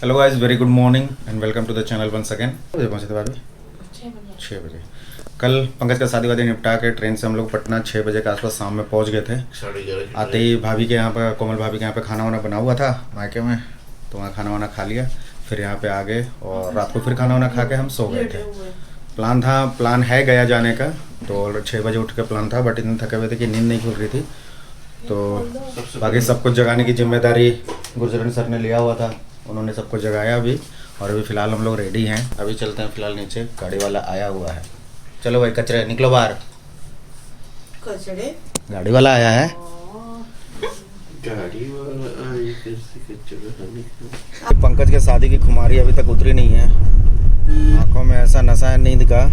Hello guys, very good morning and welcome to the channel once again. बजे पहुँचे थे भाभी? 6 बजे। कल पंकज का शादी वादी निपटा के ट्रेन से हम लोग पटना 6 बजे के आसपास शाम में पहुँच गए थे। आते ही भाभी के यहाँ पर, कोमल भाभी के यहाँ पे खाना वाना बना हुआ था मायके में, तो वहाँ खाना वाना खा लिया। फिर यहाँ पे आ गए और रात को फिर खाना वाना खा के हम सो गए थे। प्लान है गया जाने का, तो 6 बजे उठ के प्लान था, बट इतने थके हुए थे कि नींद नहीं खुल रही थी। तो बाकी सब कुछ जगाने की जिम्मेदारी गुरचरण सर ने लिया हुआ था, उन्होंने सबको जगाया अभी। और अभी फ़िलहाल हम लोग रेडी हैं, अभी चलते हैं फ़िलहाल नीचे, गाड़ी वाला आया हुआ है। चलो भाई, कचरे निकलो बाहर। कचरे गाड़ी वाला आया है। पंकज के शादी की खुमारी अभी तक उतरी नहीं है। आंखों में ऐसा नशा है नींद का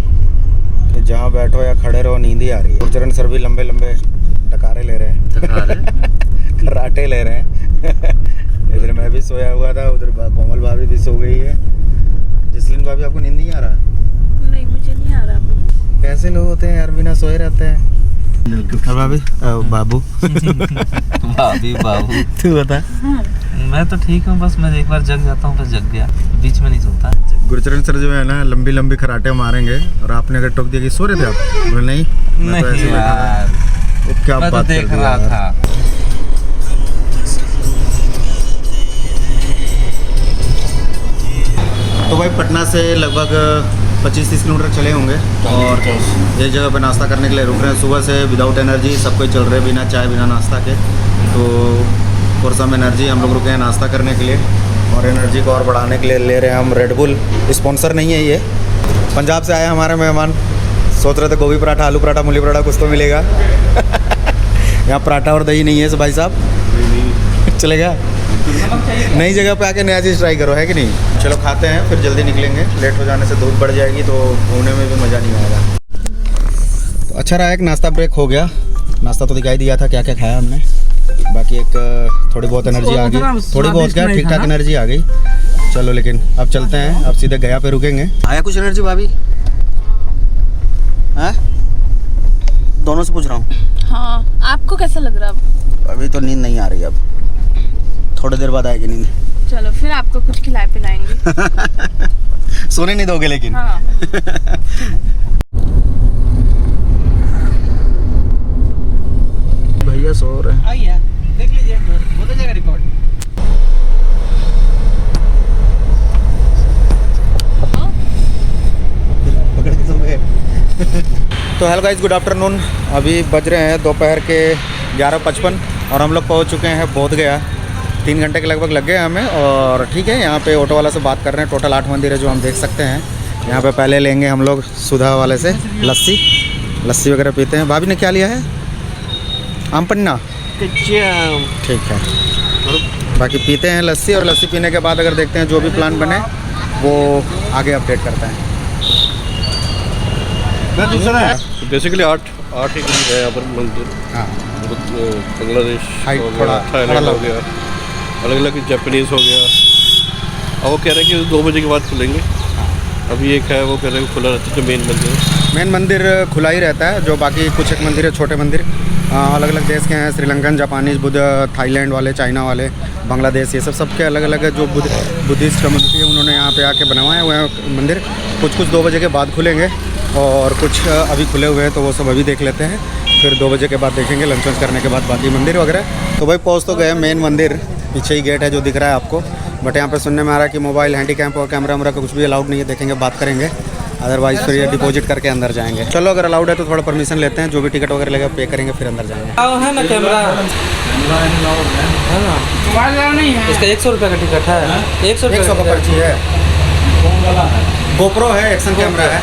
कि जहाँ बैठो या खड़े रहो नींद ही आ रही है। गुरचरण सर भी लंबे लंबे टकारे ले रहे हैं, कराटे ले रहे हैं। इधर मैं भी सोया हुआ था, उधर कोमल भाभी भी सो गई है। जिसलिन भाभी, आपको नींद नहीं आ रहा? नहीं, मुझे नहीं आ रहा। कैसे लोग होते हैं यार, बिना सोए रहते हैं। भाभी बाबू भाभी बाबू तू बता। मैं तो ठीक हूँ, बस मैं एक बार जग जाता हूँ, बस जग गया, बीच में नहीं सोता। गुरचरण सर जो है ना, लंबी लंबी खराटे मारेंगे, और आपने अगर टोक दिया कि सो रहे थे आप, बोले नहीं मैं तो ऐसे बैठा था। वो क्या मैं तो बात देख कर रहा दिया था। तो भाई पटना से लगभग 25-30 किलोमीटर चले होंगे, और एक जगह पे नाश्ता करने के लिए रुक रहे हैं। सुबह से विदाउट एनर्जी सब कोई चल रहे हैं, बिना चाय बिना नाश्ता के। तो फॉर सम एनर्जी हम लोग रुके हैं नाश्ता करने के लिए, और एनर्जी को और बढ़ाने के लिए ले रहे हैं हम रेड बुल। स्पॉन्सर नहीं है ये, पंजाब से आए हमारे मेहमान। सोच रहे थे गोभी पराठा, आलू पराठा, मूली पराठा कुछ तो मिलेगा। यहाँ पराठा और दही नहीं है भाई साहब, चलेगा? नई जगह पे आके नया चीज़ ट्राई करो, है कि नहीं? चलो खाते हैं, फिर जल्दी निकलेंगे। लेट हो जाने से धूप बढ़ जाएगी तो घूमने में भी मज़ा नहीं आएगा। तो अच्छा रहा, एक नाश्ता ब्रेक हो गया। नाश्ता तो दिखाई दिया था क्या क्या खाया हमने। बाकी एक थोड़ी बहुत एनर्जी आ गई, थोड़ी बहुत क्या ठीक ठाक एनर्जी आ गई। चलो लेकिन अब चलते हैं, अब सीधे गया पे रुकेंगे। आया कुछ एनर्जी भाभी? हाँ, दोनों से पूछ रहा हूँ। हाँ, आपको कैसा लग रहा है? अभी तो नींद नहीं आ रही, अब थोड़ी देर बाद आएगी नींद। चलो फिर आपको कुछ खिलाए पिलाएंगे। सोने नहीं दोगे लेकिन? हाँ। भैया सो रहे हैं। आइए देख लीजिए, हो जाएगा रिकॉर्ड। तो हेलो गाइस, गुड आफ्टरनून। अभी बज रहे हैं दोपहर के 11:55 और हम लोग पहुंच चुके हैं बोध गया। 3 घंटे के लगभग लग गए हमें। और ठीक है, यहाँ पे ऑटो वाला से बात कर रहे हैं। टोटल 8 मंदिर है जो हम देख सकते हैं। यहाँ पे पहले लेंगे हम लोग सुधा वाले से लस्सी वगैरह पीते हैं। भाभी ने क्या लिया है? आम पन्ना। ठीक है, बाकी पीते हैं लस्सी, और लस्सी पीने के बाद अगर देखते हैं जो भी प्लान बने वो आगे अपडेट करते हैं। बेसिकली 8 ही है यहाँ पर मंदिर। हाँ, बांग्लादेश हो गया, थाईलैंड हो गया, अलग अलग जापानीज़ हो गया। और वो कह रहे हैं कि 2 बजे के बाद खुलेंगे। अभी एक है, वो कह रहे हैं खुला रहता है, जो मेन मंदिर खुला ही रहता है। जो बाकी कुछ एक मंदिर है, छोटे मंदिर अलग अलग देश के हैं, श्रीलंकन, जापानीज़, बुद्ध, थाईलैंड वाले, चाइना वाले, बांग्लादेश, ये सबके अलग अलग जो बुद्धिस्ट कम्युनिटी है उन्होंने यहाँ पे आके बनवाए हुए हैं मंदिर। कुछ 2 बजे के बाद खुलेंगे, और कुछ अभी खुले हुए हैं, तो वो सब अभी देख लेते हैं। फिर 2 बजे के बाद देखेंगे, लंच वंच करने के बाद बाकी मंदिर वगैरह। तो भाई पहुँच तो गए मेन मंदिर, पीछे ही गेट है जो दिख रहा है आपको। बट यहाँ पे सुनने में आ रहा है कि मोबाइल, हैंडी कैम्प और कैमरा वैमरा का कुछ भी अलाउड नहीं है। देखेंगे, बात करेंगे, अदरवाइज फिर ये डिपॉजिट करके अंदर जाएंगे। चलो अगर अलाउड है तो थोड़ा परमिशन लेते हैं, जो भी टिकट वगैरह लगेगा पे करेंगे, फिर अंदर जाएंगे। है ना कैमरा, है ना? इसका 100 रुपये का टिकट है। 100 का पर्ची है, गोप्रो है, एक्शन कैमरा है।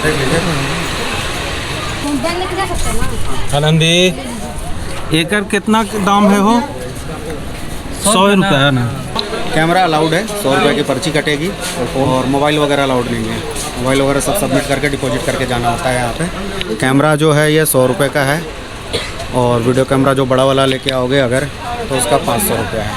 देख लीजिए। आनंदी, एकर कितना दाम है हो? 100 रुपये है ना? कैमरा अलाउड है, 100 रुपये की पर्ची कटेगी, और मोबाइल वगैरह अलाउड नहीं है। मोबाइल वगैरह सब सबमिट करके डिपॉजिट करके जाना होता है यहाँ पे। कैमरा जो है ये 100 रुपये का है, और वीडियो कैमरा जो बड़ा वाला लेके आओगे अगर, तो उसका 500 रुपया है।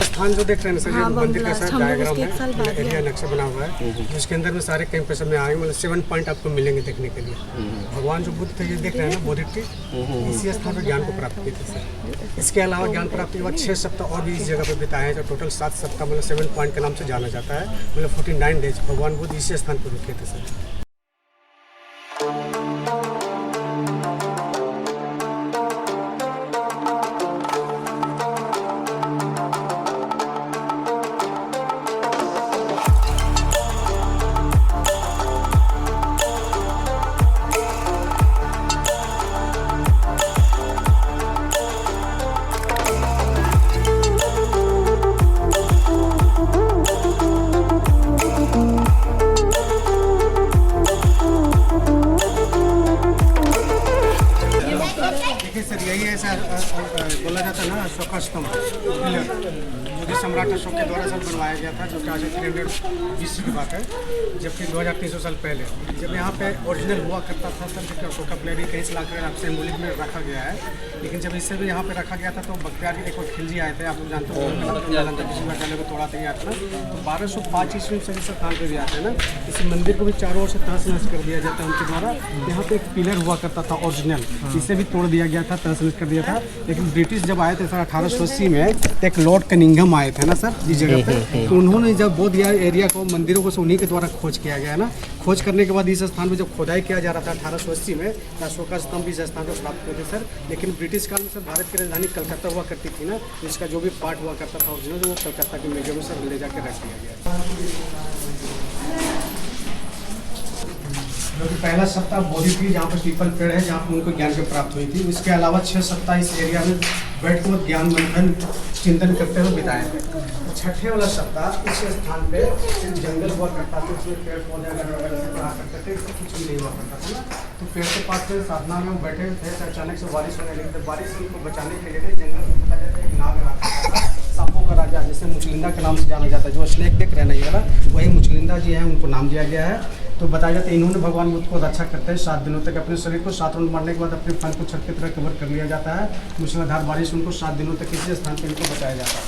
स्थान जो देख रहे हैं सर, हाँ, ये मंदिर का बंगला, सर हम लोग डायग्राम उसके एक साल बाद है, एरिया नक्शा बना हुआ है, जिसके अंदर में सारे कैंप सब में आए, मतलब 7 पॉइंट आपको मिलेंगे देखने के लिए। भगवान जो बुद्ध थे, ये देख रहे हैं ना, बोधि ट्री, इसी स्थान पर ज्ञान को प्राप्त किए थे सर। इसके अलावा ज्ञान प्राप्ति के बाद 6 सप्ताह और भी इस जगह पर बिताए हैं, जो टोटल 7 सप्ताह मतलब 7 पॉइंट के नाम से जाना जाता है, मतलब 49 डेज भगवान बुद्ध इसी स्थान पर रुके थे सर। देखिए सर, यही है सर, बोला जाता है ना अशोका स्तंभ पिलर, जो कि सम्राट अशोक के द्वारा सर बनवाया गया था, जो कि आज 320 की बात है, जबकि 2300 साल पहले जब यहाँ पे ओरिजिनल हुआ करता था सर, जबकि अशोका पिलर भी कहीं से ला कर सिम्बोलिक में रखा गया है। लेकिन जब इससे भी यहाँ पे रखा गया था तो बख्तियार एक और खिलजी आए थे, आप लोग जानते हो, किसी विद्यालय को तोड़ा था था, तो 1205 ईस्वी से इस स्थान पर भी आते हैं ना। इस मंदिर को भी चारों ओर से तहस नहस कर दिया जाता है उनके द्वारा। यहाँ पे एक पिलर हुआ करता था ओरिजिनल, इसे भी तोड़ दिया गया था, तहस नहस कर दिया था। लेकिन ब्रिटिश जब आए थे सर 1880 में, तो एक लॉर्ड कनिंघम आए थे ना सर इस जगह पे, तो उन्होंने जब बौद्ध एरिया को, मंदिरों को उन्हीं के द्वारा खोज किया गया है ना। खोज करने के बाद इस स्थान पर जब खुदाई किया जा रहा था 1880 में, तो अशोका स्तंभ इस स्थान पर प्राप्त हुए थे सर। लेकिन ब्रिटिश काल में सर भारत की राजधानी कलकत्ता हुआ करती थी ना, इसका जो भी पार्ट हुआ करता था ओरिजिनल, वो कलकत्ता के म्यूजियम में सर ले जाकर रख दिया गया। जो कि पहला सप्ताह बोधि ट्री, जहाँ पर पीपल पेड़ है, जहाँ पर उनको ज्ञान की प्राप्त हुई थी। इसके अलावा 6 सप्ताह इस एरिया में बैठ कर ज्ञान मंथन चिंतन करते हुए बिताए थे। छठे वाला सप्ताह इस स्थान पे सिर्फ जंगल हुआ करता था, उसमें पेड़ पौधे वगैरह से पढ़ा करते थे, इससे कुछ भी नहीं हुआ करता था ना। तो पेड़ के पास से साधना में वो बैठे थे, तो अचानक से बारिश होने लगी। तो बारिश से उनको बचाने के लिए जंगल में पता जाता है एक नाग राजा था, सांपों का राजा, जिसे मुचलिंदा के नाम से जाना जाता है। जो स्नेक देख रहे हैं ना ये वाला, वही मुचलिंदा जी है, उनको नाम दिया गया है। तो बताया जाता है इन्होंने भगवान बुद्ध को रक्षा करते हैं 7 दिनों तक। अपने शरीर को 7 राउंड मारने के बाद अपने फन को छत की तरह कवर कर लिया जाता है। मूसलाधार बारिश उनको 7 दिनों तक किसी स्थान पर इनको बचाया जाता है।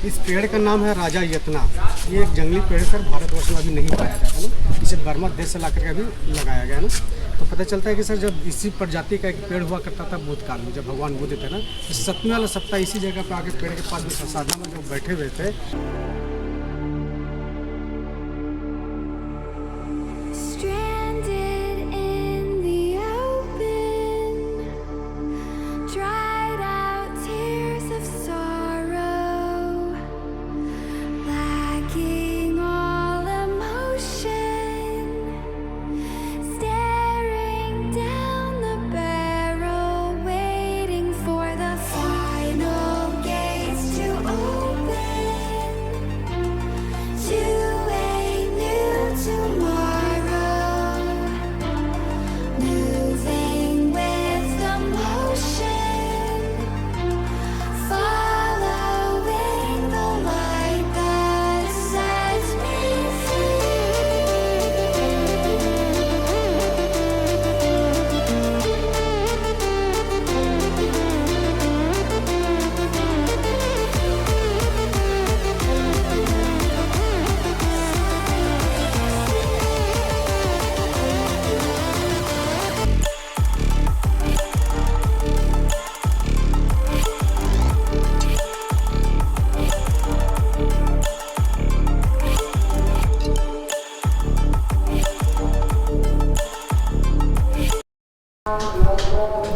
इस पेड़ का नाम है राजा यतना। ये एक जंगली पेड़ सर भारतवर्ष में अभी नहीं पाया जाता ना, इसे बर्मा देश से ला करके अभी लगाया गया ना। तो पता चलता है कि सर जब इसी प्रजाति का एक पेड़ हुआ करता था बुद्ध काल में, जब भगवान बुद्ध थे ना, तो 7वें वाला सप्ताह इसी जगह पर आके पेड़ के पास में साधना में जो बैठे हुए थे।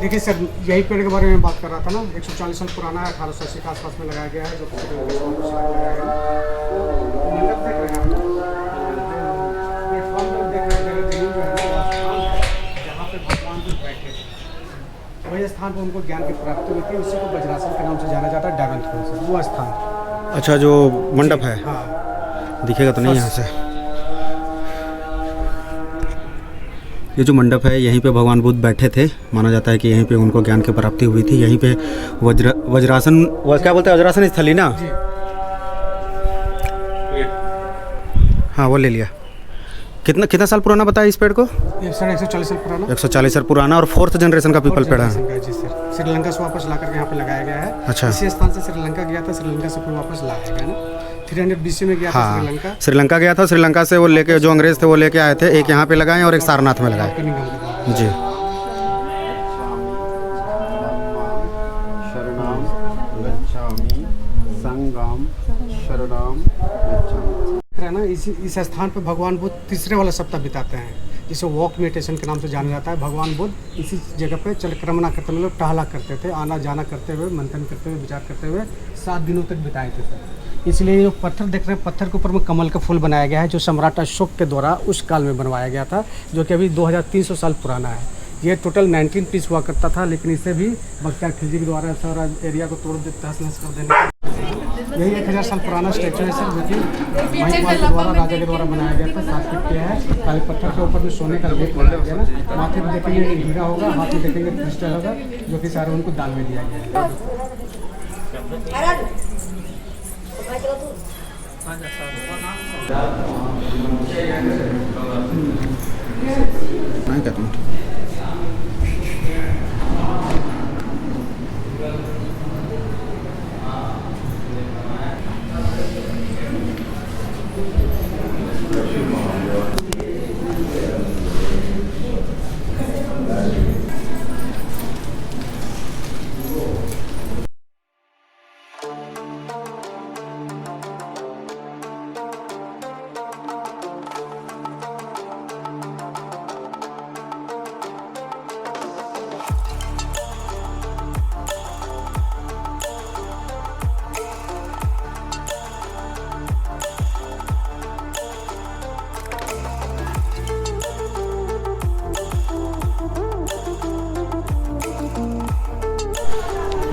देखिए सर, यही पेड़ के बारे में बात कर रहा था ना, 140 साल पुराना है, 1880 के आसपास में लगाया गया है, जो लगाया गया है। मंडप देख रहे हैं आप, प्लेटफॉर्म पर देख रहे हैं, जहाँ पे भगवान जी बैठे थे, वही स्थान पर उनको ज्ञान की प्राप्ति हुई थी। उसी को वज्रासन के नाम से जाना जाता है, ड्रैगन थ्रोन से, वो स्थान। अच्छा, जो मंडप है, हाँ, दिखेगा तो नहीं यहाँ से। ये जो मंडप है यहीं पे भगवान बुद्ध बैठे थे, माना जाता है कि यहीं पे उनको ज्ञान की प्राप्ति हुई थी। यहीं पे वज्रासन क्या बोलते हैं, वज्रासन स्थली ना? हाँ वो ले लिया। कितना साल पुराना बताया इस पेड़ को? ये सर 140 साल पुराना। 140 साल पुराना और 4th जनरेशन का पीपल पेड़ है। जी सर, श्रीलंका से वापस ला करके यहाँ पे लगाया गया है। अच्छा। इसी स्थान से श्रीलंका गया था, श्रीलंका से फिर वापस लाया गया ना। 300 BC में गया था श्रीलंका। श्रीलंका गया था, श्रीलंका से वो लेके जो अंग्रेज थे वो लेके आए थे, एक यहाँ पे लगाए और एक सारनाथ में लगाए। जी शरणाम गच्छामि संगम शरणाम गच्छामि। है ना, इस स्थान पे भगवान बुद्ध तीसरे वाला सप्ताह बिताते हैं, जिसे वॉक मेडिटेशन के नाम से जाना जाता है। भगवान बुद्ध इसी जगह पे चलक्रमणा करते हुए, टहला करते थे, आना जाना करते हुए, मंथन करते हुए, विचार करते हुए 7 दिनों तक बिताए थे सर। इसलिए जो पत्थर देख रहे हैं, पत्थर के ऊपर में कमल का फूल बनाया गया है, जो सम्राट अशोक के द्वारा उस काल में बनवाया गया था, जो कि अभी 2300 साल पुराना है। ये टोटल 19 पीस हुआ करता था, लेकिन इसे भी बख्तियार खिलजी के द्वारा सारा एरिया को तोड़ देते, तहस नहस कर देने। यही 1000 साल पुराना स्टैचू है सर, जो कि महिपाल के द्वारा, राजा के द्वारा बनाया गया था। 7 फीट के है, काले पत्थर के ऊपर में सोने का लेप बनाया गया ना। माथे में देखेंगे हीरा होगा, हाथ में देखेंगे क्रिस्टल होगा, जो कि सारे उनको दान में दिया गया है। नहीं क्या तुम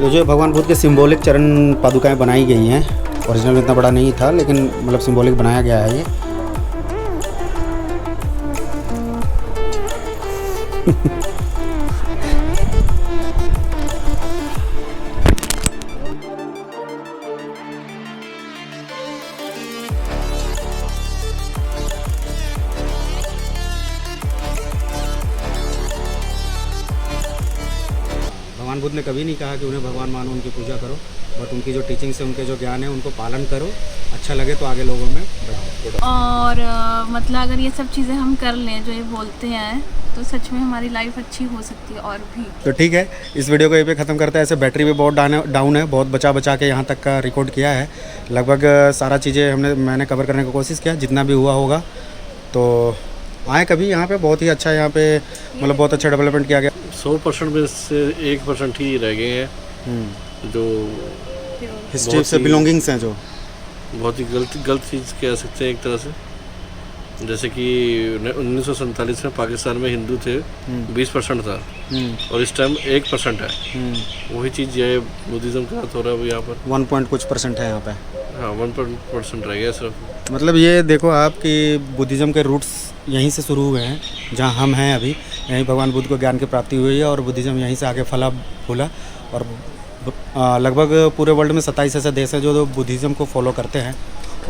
ये जो भगवान बुद्ध के सिंबॉलिक चरण पादुकाएं बनाई गई हैं, ओरिजिनल में इतना बड़ा नहीं था, लेकिन मतलब सिंबॉलिक बनाया गया है ये। भगवान बुद्ध ने कभी नहीं कहा कि उन्हें भगवान मानो, उनकी पूजा करो, बट उनकी जो टीचिंग्स है, उनके जो ज्ञान है, उनको पालन करो, अच्छा लगे तो आगे लोगों में बढ़ाओ। और मतलब अगर ये सब चीज़ें हम कर लें जो ये बोलते हैं, तो सच में हमारी लाइफ अच्छी हो सकती है और भी। तो ठीक है, इस वीडियो को यहीं पे ख़त्म करते हैं। ऐसे बैटरी भी बहुत डाउन है, बहुत बचा के यहाँ तक का रिकॉर्ड किया है। लगभग सारा चीज़ें मैंने कवर करने की कोशिश किया, जितना भी हुआ होगा। तो आए कभी यहाँ पे, बहुत ही अच्छा यहाँ पे, मतलब बहुत अच्छा डेवलपमेंट किया गया। 100% में से 1% ही रह गए हैं जो हिस्ट्री से बिलोंगिंग्स हैं, जो बहुत ही गलत चीज़ कह सकते हैं एक तरह से। जैसे कि 1947 में पाकिस्तान में हिंदू थे 20% था, और इस टाइम 1% है। वही चीज़ ये बुद्धिज़्म का हो रहा है यहाँ पर 1 कुछ % है यहाँ पे। हाँ 1% रह गया सिर्फ। मतलब ये देखो आप कि बुद्धिज़्म के रूट्स यहीं से शुरू हुए हैं, जहाँ हम हैं अभी, यहीं भगवान बुद्ध को ज्ञान की प्राप्ति हुई है, और बुद्धिज़्म यहीं से आगे फला फूला। और लगभग पूरे वर्ल्ड में 27 ऐसे देश हैं जो बुद्धिज़्म को फॉलो करते हैं,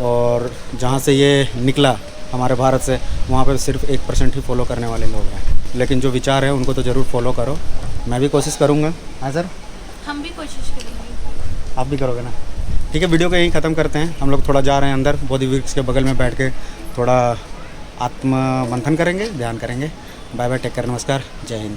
और जहाँ से ये निकला हमारे भारत से, वहाँ पर सिर्फ 1% ही फॉलो करने वाले लोग हैं। लेकिन जो विचार है उनको तो ज़रूर फॉलो करो, मैं भी कोशिश करूँगा। हाँ सर, हम भी कोशिश करेंगे। आप भी करोगे ना? ठीक है, वीडियो को यहीं ख़त्म करते हैं। हम लोग थोड़ा जा रहे हैं अंदर, बोधि वृक्ष के बगल में बैठ के थोड़ा आत्म मंथन करेंगे, ध्यान करेंगे। बाय बाय, टेक केयर, नमस्कार, जय हिंद।